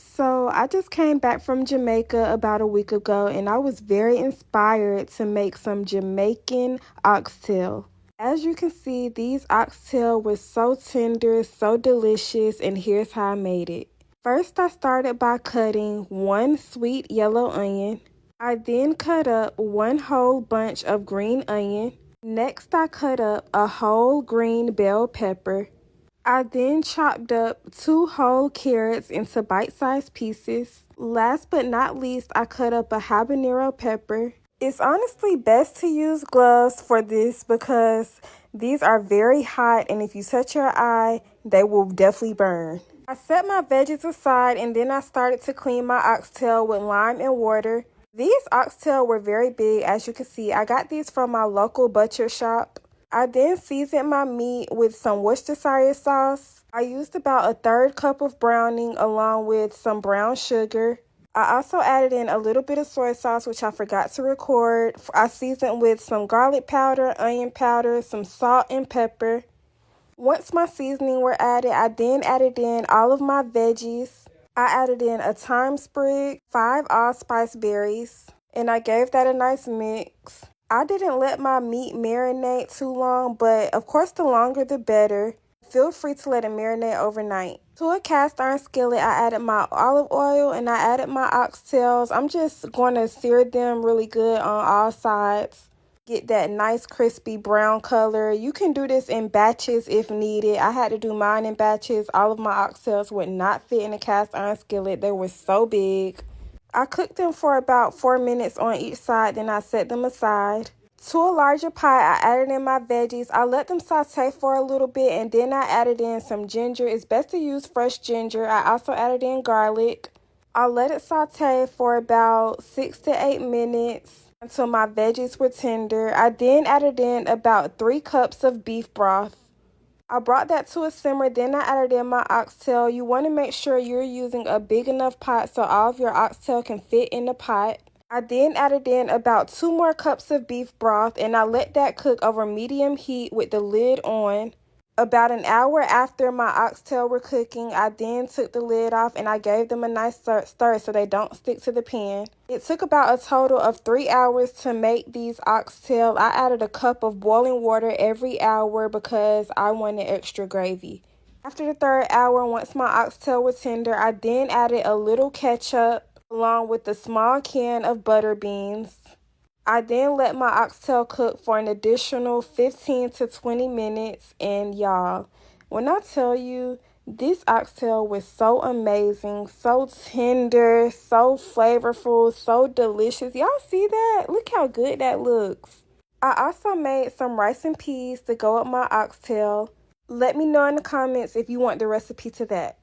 So I just came back from Jamaica about a week ago and I was very inspired to make some Jamaican oxtail. As you can see, these oxtail were so tender, so delicious, and here's how I made it. First, I started by cutting one sweet yellow onion. I then cut up one whole bunch of green onion. Next, I cut up a whole green bell pepper. I then chopped up 2 whole carrots into bite-sized pieces. Last but not least, I cut up a habanero pepper. It's honestly best to use gloves for this because these are very hot and if you touch your eye, they will definitely burn. I set my veggies aside and then I started to clean my oxtail with lime and water. These oxtail were very big, as you can see. I got these from my local butcher shop. I then seasoned my meat with some Worcestershire sauce. I used about a 1/3 cup of browning along with some brown sugar. I also added in a little bit of soy sauce, which I forgot to record. I seasoned with some garlic powder, onion powder, some salt and pepper. Once my seasoning were added, I then added in all of my veggies. I added in a thyme sprig, 5 allspice berries, and I gave that a nice mix. I didn't let my meat marinate too long, but of course the longer the better. Feel free to let it marinate overnight. To a cast iron skillet, I added my olive oil and I added my oxtails. I'm just going to sear them really good on all sides. Get that nice crispy brown color. You can do this in batches if needed. I had to do mine in batches. All of my oxtails would not fit in a cast iron skillet. They were so big. I cooked them for about 4 minutes on each side, then I set them aside. To a larger pot, I added in my veggies. I let them saute for a little bit and then I added in some ginger. It's best to use fresh ginger. I also added in garlic. I let it saute for about 6 to 8 minutes until my veggies were tender. I then added in about 3 cups of beef broth. I brought that to a simmer, then I added in my oxtail. You want to make sure you're using a big enough pot so all of your oxtail can fit in the pot. I then added in about 2 more cups of beef broth and I let that cook over medium heat with the lid on. About an hour after my oxtail were cooking, I then took the lid off and I gave them a nice stir so they don't stick to the pan. It took about a total of 3 hours to make these oxtail. I added a cup of boiling water every hour because I wanted extra gravy. After the 3rd hour, once my oxtail was tender, I then added a little ketchup along with a small can of butter beans. I then let my oxtail cook for an additional 15 to 20 minutes and y'all, when I tell you this oxtail was so amazing, so tender, so flavorful, so delicious. Y'all see that? Look how good that looks. I also made some rice and peas to go with my oxtail. Let me know in the comments if you want the recipe to that.